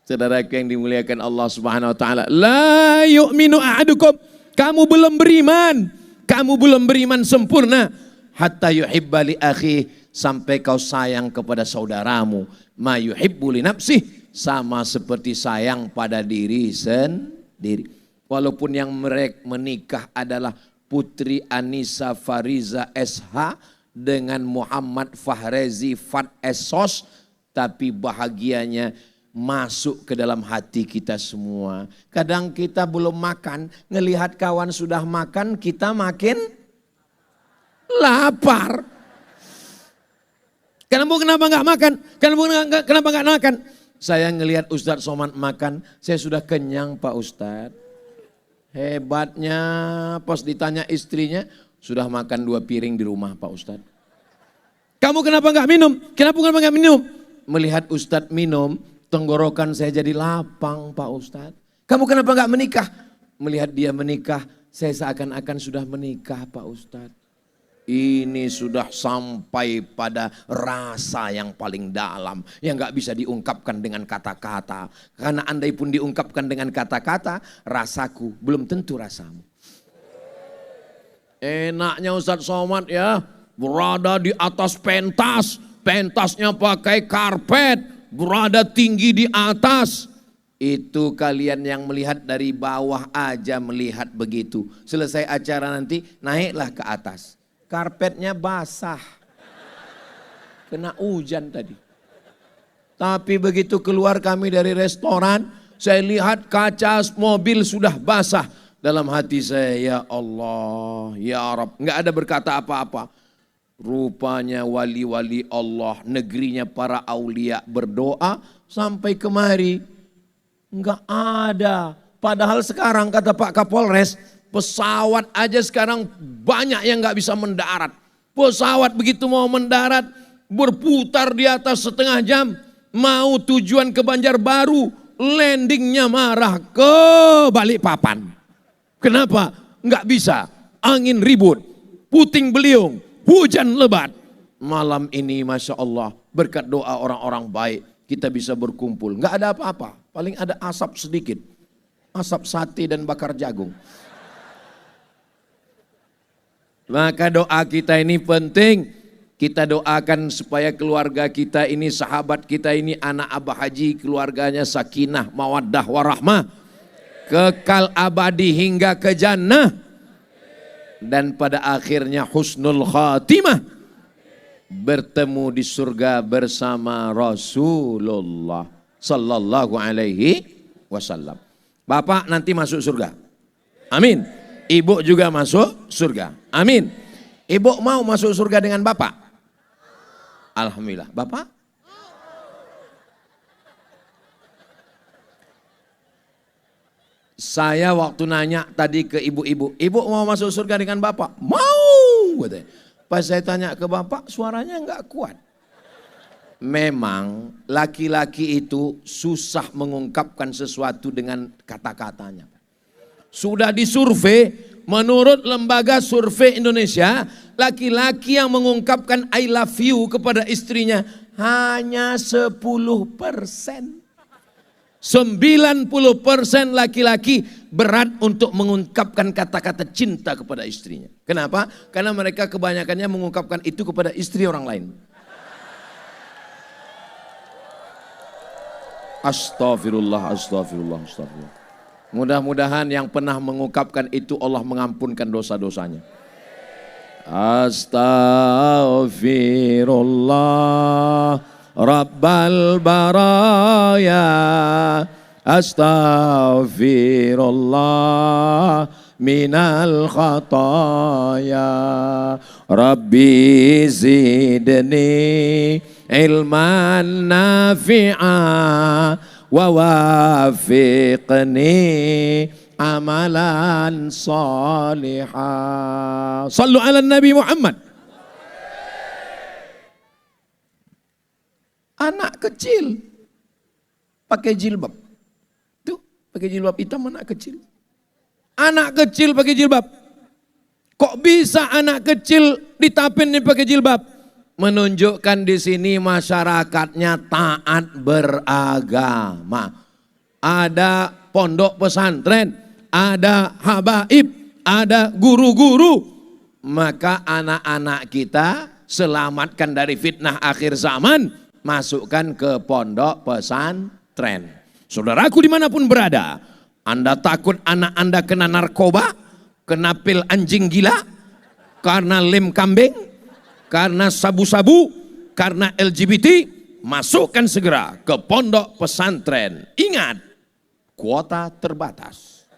Saudaraku yang dimuliakan Allah Subhanahu wa taala, la yu'minu ahadukum, kamu belum beriman. Kamu belum beriman sempurna hatta yuhibba li akhi, sampai kau sayang kepada saudaramu, ma yuhibbu li nafsihi, sama seperti sayang pada diri sendiri. Walaupun yang mereka menikah adalah Putri Anissa Fariza SH dengan Muhammad Fahrezi Fat Esos, tapi bahagianya masuk ke dalam hati kita semua. Kadang kita belum makan, ngelihat kawan sudah makan, kita makin lapar. Kenapa nggak makan? Kenapa nggak makan? Saya ngelihat Ustadz Somad makan, saya sudah kenyang Pak Ustadz. Hebatnya pas ditanya istrinya, sudah makan 2 piring di rumah Pak Ustadz. Kamu kenapa nggak minum? Kenapa nggak minum? Melihat Ustadz minum, tenggorokan saya jadi lapang Pak Ustadz. Kamu kenapa nggak menikah? Melihat dia menikah, saya seakan-akan sudah menikah Pak Ustadz. Ini sudah sampai pada rasa yang paling dalam, yang gak bisa diungkapkan dengan kata-kata. Karena andai pun diungkapkan dengan kata-kata, rasaku belum tentu rasamu. Enaknya Ustadz Somad ya, berada di atas pentas, pentasnya pakai karpet, berada tinggi di atas. Itu kalian yang melihat dari bawah aja melihat begitu. Selesai acara nanti naiklah ke atas. Karpetnya basah, kena hujan tadi. Tapi begitu keluar kami dari restoran, saya lihat kaca mobil sudah basah. Dalam hati saya, ya Allah, ya Rabb, nggak ada berkata apa-apa. Rupanya wali-wali Allah, negerinya para aulia berdoa sampai kemari. Enggak ada. Padahal sekarang kata Pak Kapolres, pesawat aja sekarang banyak yang enggak bisa mendarat. Pesawat begitu mau mendarat, berputar di atas setengah jam. Mau tujuan ke Banjarbaru, landingnya marah ke Balikpapan. Kenapa? Enggak bisa. Angin ribut, puting beliung, hujan lebat. Malam ini Masya Allah, berkat doa orang-orang baik, kita bisa berkumpul. Enggak ada apa-apa, paling ada asap sedikit. Asap sate dan bakar jagung. Maka doa kita ini penting. Kita doakan supaya keluarga kita ini, sahabat kita ini, anak Abah Haji, keluarganya sakinah, mawaddah, warahmah. Kekal abadi hingga ke jannah. Dan pada akhirnya husnul khatimah. Bertemu di surga bersama Rasulullah sallallahu alaihi wasallam. Bapak nanti masuk surga. Amin. Ibu juga masuk surga. Amin. Ibu mau masuk surga dengan bapak? Alhamdulillah. Bapak? Saya waktu nanya tadi ke ibu-ibu, ibu mau masuk surga dengan bapak? Mau. Pas saya tanya ke bapak, suaranya enggak kuat. Memang laki-laki itu susah mengungkapkan sesuatu dengan kata-katanya. Sudah disurvei, menurut lembaga survei Indonesia, laki-laki yang mengungkapkan I love you kepada istrinya hanya 10%. 90% laki-laki berat untuk mengungkapkan kata-kata cinta kepada istrinya. Kenapa? Karena mereka kebanyakannya mengungkapkan itu kepada istri orang lain. Astagfirullah, astagfirullah, astagfirullah. Mudah-mudahan yang pernah mengungkapkan itu Allah mengampunkan dosa-dosanya. Astaghfirullah Rabbal baraya, astaghfirullah minal khataya, Rabbi zidni ilman nafi'a wa wafiqni amalan salihah. Sallu ala Nabi Muhammad. Anak kecil pakai jilbab. Tuh, pakai jilbab hitam anak kecil. Anak kecil pakai jilbab. Kok bisa anak kecil ditapin nih pakai jilbab? Menunjukkan di sini masyarakatnya taat beragama. Ada pondok pesantren, ada habaib, ada guru-guru. Maka anak-anak kita selamatkan dari fitnah akhir zaman. Masukkan ke pondok pesantren. Saudaraku dimanapun berada, Anda takut anak Anda kena narkoba, kena pil anjing gila, karena lem kambing, karena sabu-sabu, karena LGBT, masukkan segera ke pondok pesantren. Ingat, kuota terbatas.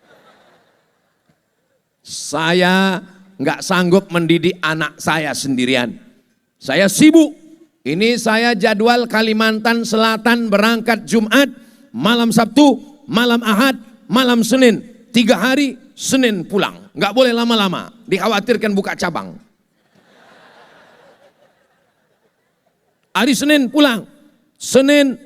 Saya nggak sanggup mendidik anak saya sendirian. Saya sibuk. Ini saya jadwal Kalimantan Selatan berangkat Jumat, malam Sabtu, malam Ahad, malam Senin. 3 hari, Senin pulang. Nggak boleh lama-lama, dikhawatirkan buka cabang. Hari Senin pulang. Senin,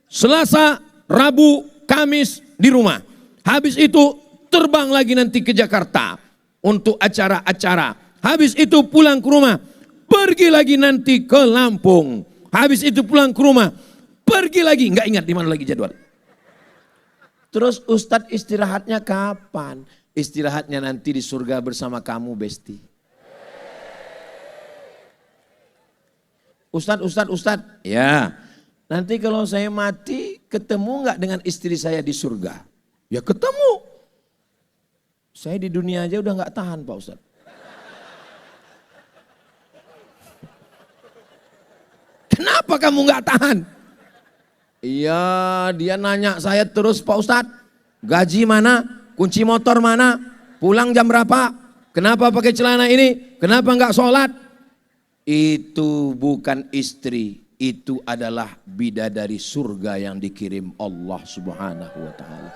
Selasa, Rabu, Kamis di rumah. Habis itu terbang lagi nanti ke Jakarta untuk acara-acara. Habis itu pulang ke rumah. Pergi lagi nanti ke Lampung. Habis itu pulang ke rumah. Pergi lagi, nggak ingat di mana lagi jadwal. Terus Ustadz istirahatnya kapan? Istirahatnya nanti di surga bersama kamu, Besti. Ustadz. Ya, nanti kalau saya mati ketemu nggak dengan istri saya di surga? Ya ketemu. Saya di dunia aja udah nggak tahan Pak Ustadz. Kenapa kamu nggak tahan? Iya, dia nanya saya terus Pak Ustadz, gaji mana? Kunci motor mana? Pulang jam berapa? Kenapa pakai celana ini? Kenapa nggak sholat? Itu bukan istri, itu adalah bidadari surga yang dikirim Allah Subhanahu wa taala.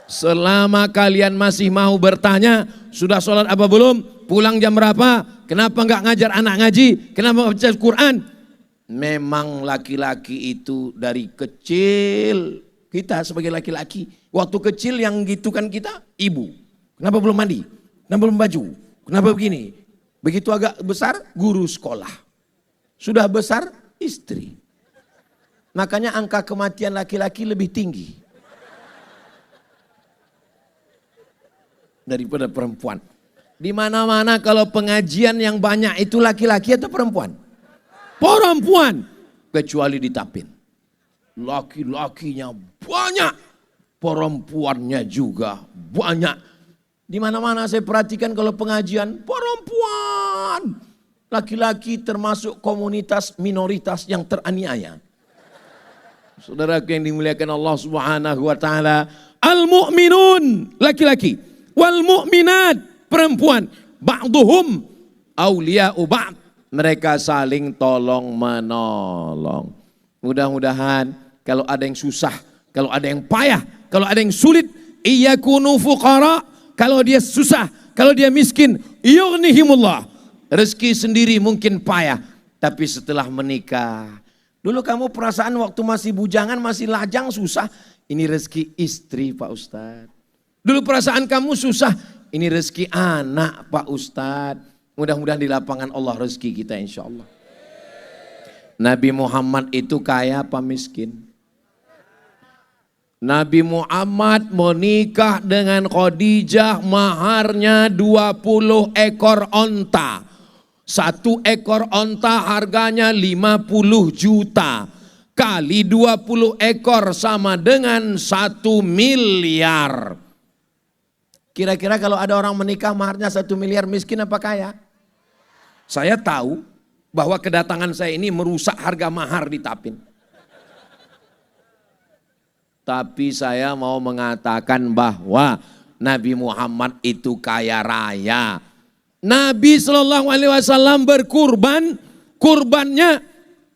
Selama kalian masih mau bertanya, sudah sholat apa belum? Pulang jam berapa? Kenapa enggak ngajar anak ngaji? Kenapa enggak baca Quran? Memang laki-laki itu dari kecil, kita sebagai laki-laki, waktu kecil yang gitu kan kita, ibu. Kenapa belum mandi? Kenapa belum baju? Kenapa begini? Begitu agak besar, guru sekolah. Sudah besar, istri. Makanya angka kematian laki-laki lebih tinggi daripada perempuan. Di mana-mana kalau pengajian yang banyak itu laki-laki atau perempuan? Perempuan. Kecuali di Tapin. Laki-lakinya banyak, perempuannya juga banyak. Di mana-mana saya perhatikan kalau pengajian perempuan. Laki-laki termasuk komunitas minoritas yang teraniaya. Saudaraku yang dimuliakan Allah Subhanahu wa taala, al-mu'minun laki-laki, wal mu'minat perempuan, ba'duhum awliya'u ba'd. Mereka saling tolong menolong. Mudah-mudahan kalau ada yang susah, kalau ada yang payah, kalau ada yang sulit, iyakunu fuqara. Kalau dia susah, kalau dia miskin, yughnihimullah. Rezeki sendiri mungkin payah, tapi setelah menikah. Dulu kamu perasaan waktu masih bujangan, masih lajang susah. Ini rezeki istri Pak Ustadz. Dulu perasaan kamu susah, ini rezeki anak Pak Ustadz. Mudah-mudahan di lapangan Allah rezeki kita insya Allah. Nabi Muhammad itu kaya apa miskin? Nabi Muhammad menikah dengan Khadijah, maharnya 20 ekor onta. 1 ekor onta harganya 50 juta. Kali 20 ekor sama dengan 1 miliar. Kira-kira kalau ada orang menikah maharnya 1 miliar, miskin apa kaya? Saya tahu bahwa kedatangan saya ini merusak harga mahar di Tapin. Tapi saya mau mengatakan bahwa Nabi Muhammad itu kaya raya. Nabi SAW berkurban, kurbannya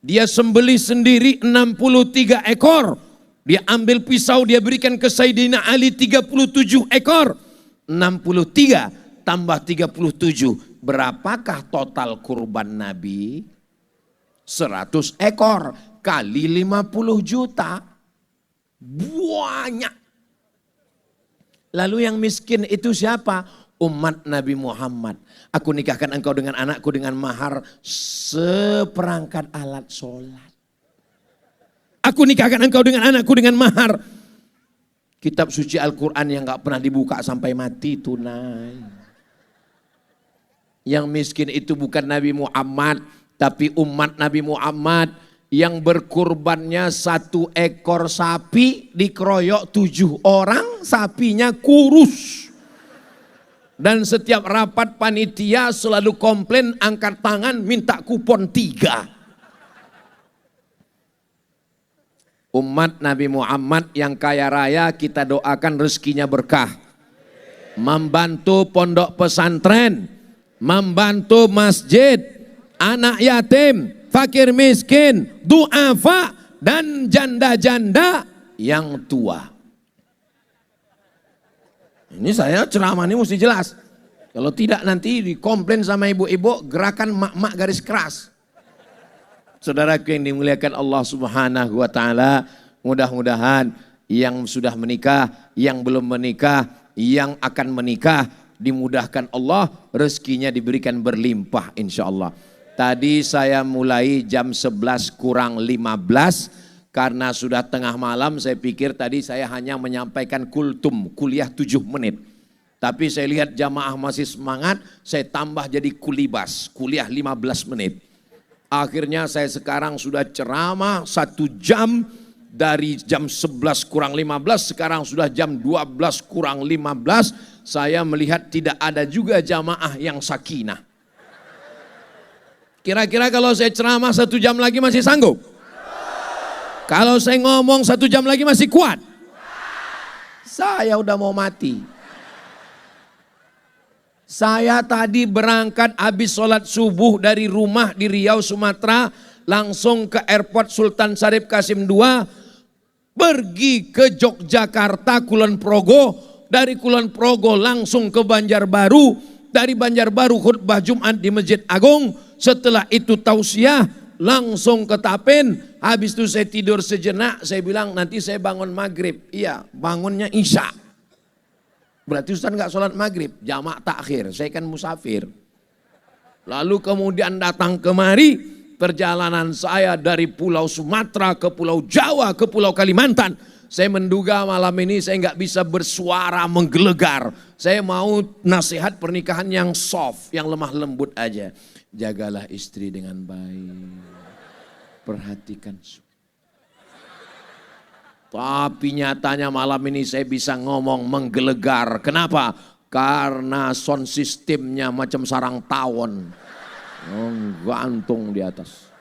dia sembelih sendiri 63 ekor. Dia ambil pisau, dia berikan ke Sayyidina Ali 37 ekor. 63 tambah 37. Berapakah total kurban Nabi? 100 ekor kali 50 juta. Banyak. Lalu yang miskin itu siapa? Umat Nabi Muhammad. Aku nikahkan engkau dengan anakku dengan mahar seperangkat alat sholat. Aku nikahkan engkau dengan anakku dengan mahar kitab suci Al-Quran yang gak pernah dibuka sampai mati tunai. Yang miskin itu bukan Nabi Muhammad, tapi umat Nabi Muhammad. Yang berkurbannya 1 ekor sapi dikeroyok 7 orang, sapinya kurus. Dan setiap rapat panitia selalu komplain, angkat tangan minta kupon 3. Umat Nabi Muhammad yang kaya raya kita doakan rezekinya berkah. Membantu pondok pesantren, membantu masjid, anak yatim, fakir miskin, du'afa, dan janda-janda yang tua. Ini saya ceramah ini mesti jelas. Kalau tidak nanti dikomplain sama ibu-ibu gerakan mak-mak garis keras. Saudaraku yang dimuliakan Allah Subhanahu wa taala, mudah-mudahan yang sudah menikah, yang belum menikah, yang akan menikah dimudahkan Allah, rezekinya diberikan berlimpah insyaallah. Tadi saya mulai jam 11 kurang 15 karena sudah tengah malam. Saya pikir tadi saya hanya menyampaikan kultum, kuliah 7 menit. Tapi saya lihat jamaah masih semangat, saya tambah jadi kulibas, kuliah 15 menit. Akhirnya saya sekarang sudah ceramah 1 jam, dari jam 11 kurang 15 sekarang sudah jam 12 kurang 15. Saya melihat tidak ada juga jamaah yang sakinah. Kira-kira kalau saya ceramah 1 jam lagi masih sanggup? Kalau saya ngomong 1 jam lagi masih kuat? Saya udah mau mati. Saya tadi berangkat habis sholat subuh dari rumah di Riau, Sumatera, langsung ke airport Sultan Syarif Kasim II, pergi ke Yogyakarta, Kulon Progo, dari Kulon Progo langsung ke Banjarbaru, dari Banjarbaru khutbah Jumat di Masjid Agung, setelah itu tausiah, langsung ke Tapen, habis itu saya tidur sejenak, saya bilang nanti saya bangun maghrib, iya bangunnya Isya. Berarti Ustaz nggak sholat maghrib, jamak takhir, saya kan musafir. Lalu kemudian datang kemari, perjalanan saya dari Pulau Sumatera ke Pulau Jawa ke Pulau Kalimantan. Saya menduga malam ini saya nggak bisa bersuara menggelegar. Saya mau nasihat pernikahan yang soft, yang lemah lembut aja. Jagalah istri dengan baik, perhatikan. Tapi nyatanya malam ini saya bisa ngomong menggelegar. Kenapa? Karena sound sistemnya macam sarang tawon. Gantung di atas.